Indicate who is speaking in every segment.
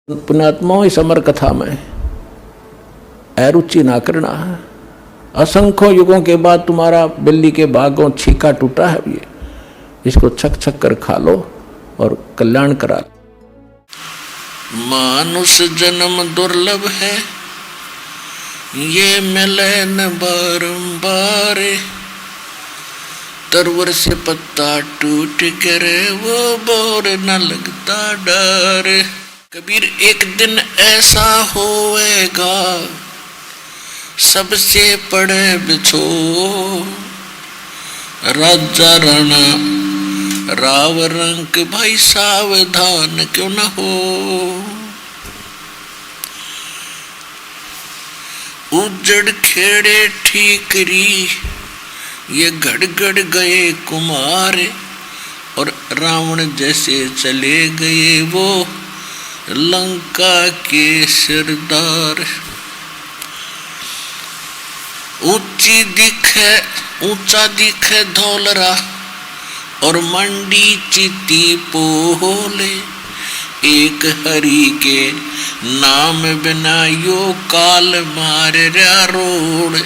Speaker 1: पुण्यात्माओं, इस अमर कथा में अरुचि ना करना है। असंख्य युगों के बाद तुम्हारा बिल्ली के भागों छीका टूटा है, ये इसको छक छक कर खा लो और कल्याण करा लो। मानुष जन्म दुर्लभ है, ये मिले न बारंबार। तरवर से पत्ता टूट करे, वो बोर न लगता डर। कबीर, एक दिन ऐसा होएगा, सबसे पड़े बिछो। राजा राणा राव रंक, भाई सावधान क्यों न हो। उजड़ खेड़े ठीकरी, ये गड़गड़ गए कुमार। और रावण जैसे चले गए वो लंका के सरदार। ऊंचा दिखे धौलरा, और मंडी चिति पोले। एक हरि के नाम बिना यो काल मार रोड़।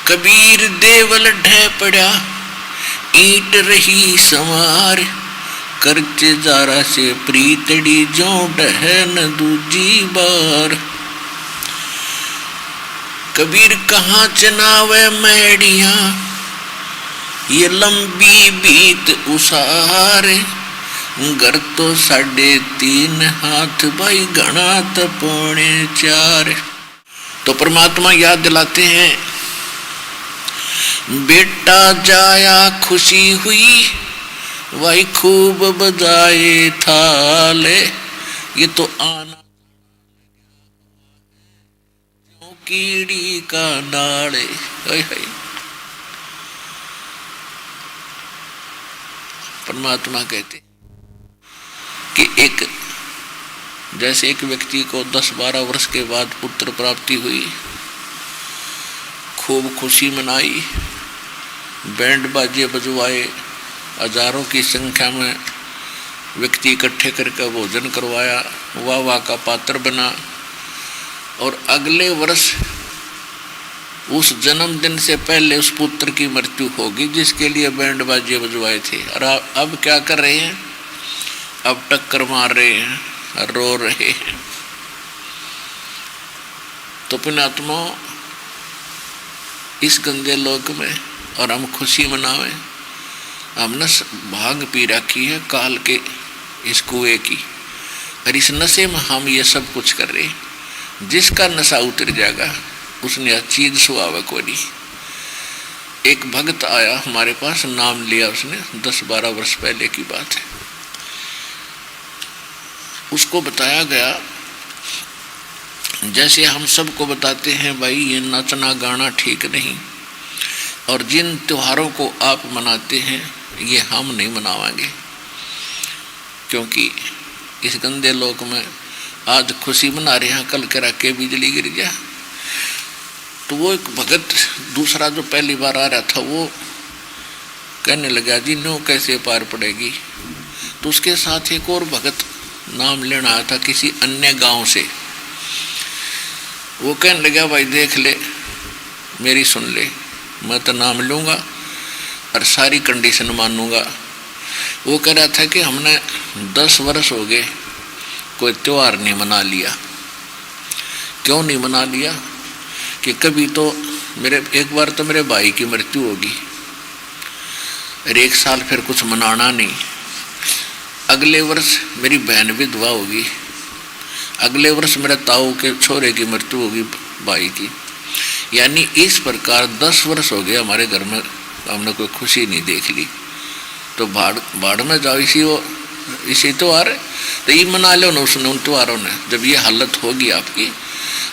Speaker 1: कबीर देवल ढह पड़ा, ईट रही संवार। करचे जारा से प्रीतड़ी, जो डहन दूजी बार। कबीर कहाँ चनावे मैडिया, ये लंबी बीत उसारे। घर तो 3.5 हाथ, भाई घना तो 4.25। तो परमात्मा याद दिलाते हैं, बेटा जाया खुशी हुई, वही खूब बजाए थाले। ये तो आना कीड़ी का नाले। परमात्मा कहते कि जैसे एक व्यक्ति को 10-12 वर्ष के बाद पुत्र प्राप्ति हुई, खूब खुशी मनाई, बैंड बाजे बजवाए, हजारों की संख्या में व्यक्ति इकट्ठे करके भोजन करवाया, वाह वाह का पात्र बना। और अगले वर्ष उस जन्मदिन से पहले उस पुत्र की मृत्यु होगी जिसके लिए बैंड बाजे बजवाए थे। और अब क्या कर रहे हैं? अब टक्कर मार रहे हैं, रो रहे हैं। तो पुण्यात्मा, इस गंदे लोक में और हम खुशी मनावे, हमने भांग पी रखी है काल के इस कुएं की, और इस नशे में हम ये सब कुछ कर रहे हैं। जिसका नशा उतर जाएगा उसने चीज सुहावे को नहीं। एक भक्त आया हमारे पास, नाम लिया उसने, 10-12 वर्ष पहले की बात है। उसको बताया गया, जैसे हम सबको बताते हैं भाई ये नाचना गाना ठीक नहीं, और जिन त्योहारों को आप मनाते हैं ये हम नहीं मनावाएंगे, क्योंकि इस गंदे लोक में आज खुशी मना रहे हैं, कल करा के बिजली गिर जा। तो वो एक भगत दूसरा जो पहली बार आ रहा था, वो कहने लगा जी नो कैसे पार पड़ेगी। तो उसके साथ एक और भगत नाम लेना आया था किसी अन्य गांव से। वो कहने लगा भाई देख ले, मेरी सुन ले, मैं तो नाम लूँगा और सारी कंडीशन मानूंगा। वो कह रहा था कि हमने 10 वर्ष हो गए कोई त्योहार नहीं मना लिया। क्यों नहीं मना लिया? कि कभी तो एक बार तो मेरे भाई की मृत्यु होगी, और 1 साल फिर कुछ मनाना नहीं। अगले वर्ष मेरी बहन विधवा होगी, अगले वर्ष मेरे ताऊ के छोरे की मृत्यु होगी भाई की। यानी इस प्रकार 10 वर्ष हो गए हमारे घर में हमने कोई खुशी नहीं देख ली। तो भाड़ में जाओ, इसी त्योहार तो ये मना लो ना उसने, उन त्योहारों ने। जब ये हालत होगी आपकी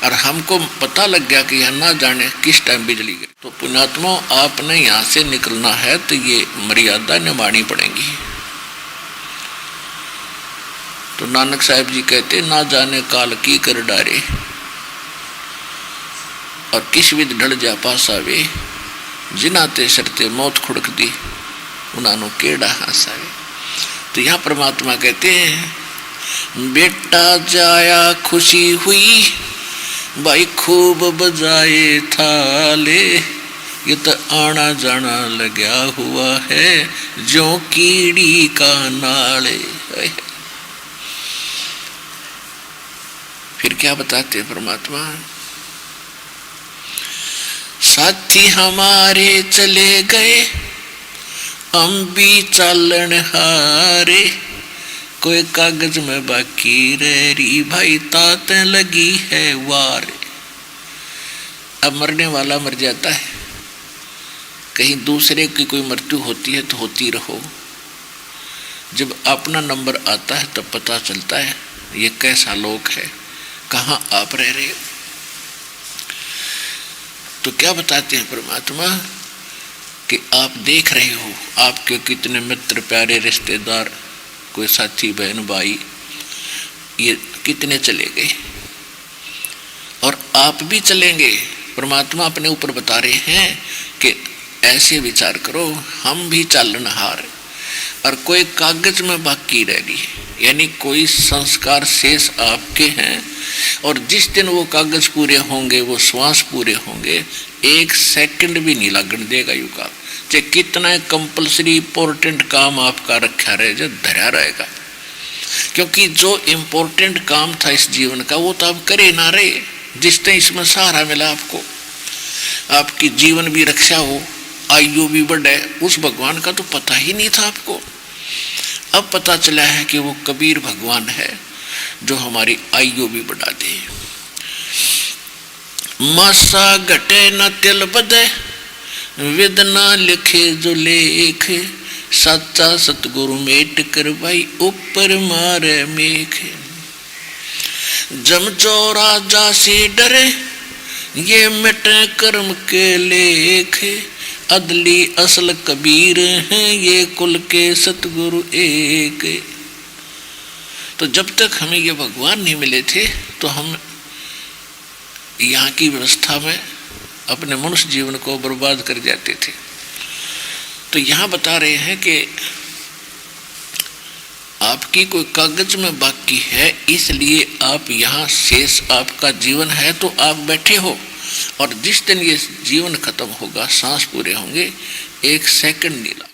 Speaker 1: और हमको पता लग गया कि यह ना जाने किस टाइम बिजली गिरी, तो पुण्यात्मा आपने यहाँ से निकलना है तो ये मर्यादा निभानी पड़ेगी। तो नानक साहब जी कहते, ना जाने काल की कर डारे, और किस विध ढल जा पासावे। जिनाते सरते मौत खुड़क दी, उन्होंने केड़ा हासावे। तो यहाँ परमात्मा कहते हैं बेटा जाया खुशी हुई, भाई खूब बजाए थाले, ये तो आना जाना लगा हुआ है जो कीड़ी का नाले। फिर क्या बताते हैं परमात्मा, साथी हमारे चले गए हम भी चालन हारे, कोई कागज में बाकी रह रही भाई तात लगी है वार। अब मरने वाला मर जाता है, कहीं दूसरे की कोई मृत्यु होती है तो होती रहो, जब अपना नंबर आता है तब पता चलता है ये कैसा लोक है, कहाँ आप रह रहे हो। तो क्या बताते हैं परमात्मा कि आप देख रहे हो आपके कितने मित्र प्यारे रिश्तेदार, कोई साथी बहन भाई, ये कितने चले गए और आप भी चलेंगे। परमात्मा अपने ऊपर बता रहे हैं कि ऐसे विचार करो हम भी चालनहार, और कोई कागज में बाकी रह गई, यानी कोई संस्कार शेष आपके हैं, और जिस दिन वो कागज पूरे होंगे, वो श्वास पूरे होंगे, एक सेकंड भी नहीं लगन देगा युग आप, चाहे कितना कंपल्सरी इंपॉर्टेंट काम आपका रखा रहे जो धरा रहेगा, क्योंकि जो इंपॉर्टेंट काम था इस जीवन का वो तो आप करे ना रहे। जिस दिन इसमें सहारा मिला आपको, आपकी जीवन भी रक्षा हो, आयु भी बढ़े, उस भगवान का तो पता ही नहीं था आपको। अब पता चला है कि वो कबीर भगवान है जो हमारी आयु भी बढ़ा दे। मासा घटे न तिल बदे, वेदना लिखे जो लेख, सच्चा सतगुरु मेट कर भाई ऊपर मारे मेघ। जमजो राजा से डरे ये मिटे कर्म के लेख, अदली असल कबीर हैं ये कुल के सतगुरु एक। तो जब तक हमें ये भगवान नहीं मिले थे तो हम यहाँ की व्यवस्था में अपने मनुष्य जीवन को बर्बाद कर जाते थे। तो यहाँ बता रहे हैं कि आपकी कोई कागज में बाकी है, इसलिए आप यहाँ शेष आपका जीवन है तो आप बैठे हो, और जिस दिन ये जीवन खत्म होगा, सांस पूरे होंगे, एक सेकंड नहीं लगा।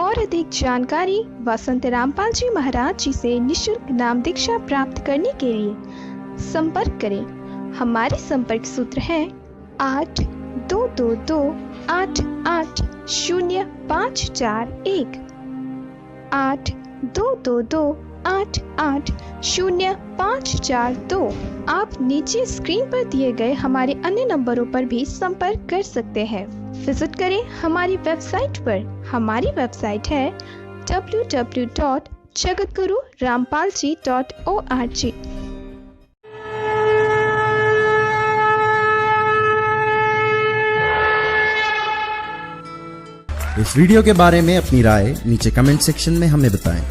Speaker 2: और अधिक जानकारी वसंत रामपाल जी महाराज जी से निशुल्क नाम दीक्षा प्राप्त करने के लिए संपर्क करें। हमारे संपर्क सूत्र है 8222880541 8222880542। आप नीचे स्क्रीन पर दिए गए हमारे अन्य नंबरों पर भी संपर्क कर सकते हैं। विजिट करें हमारी वेबसाइट पर। हमारी वेबसाइट है www.jagatgururampalji.org।
Speaker 3: इस वीडियो के बारे में अपनी राय नीचे कमेंट सेक्शन में हमें बताएं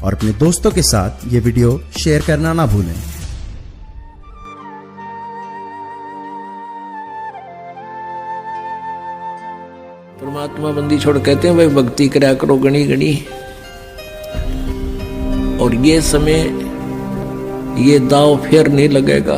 Speaker 3: और अपने दोस्तों के साथ ये वीडियो शेयर करना ना भूलें।
Speaker 1: परमात्मा बंदी छोड़ कहते हैं भाई भक्ति करा करो गणी गणी, और ये समय ये दाव फिर नहीं लगेगा।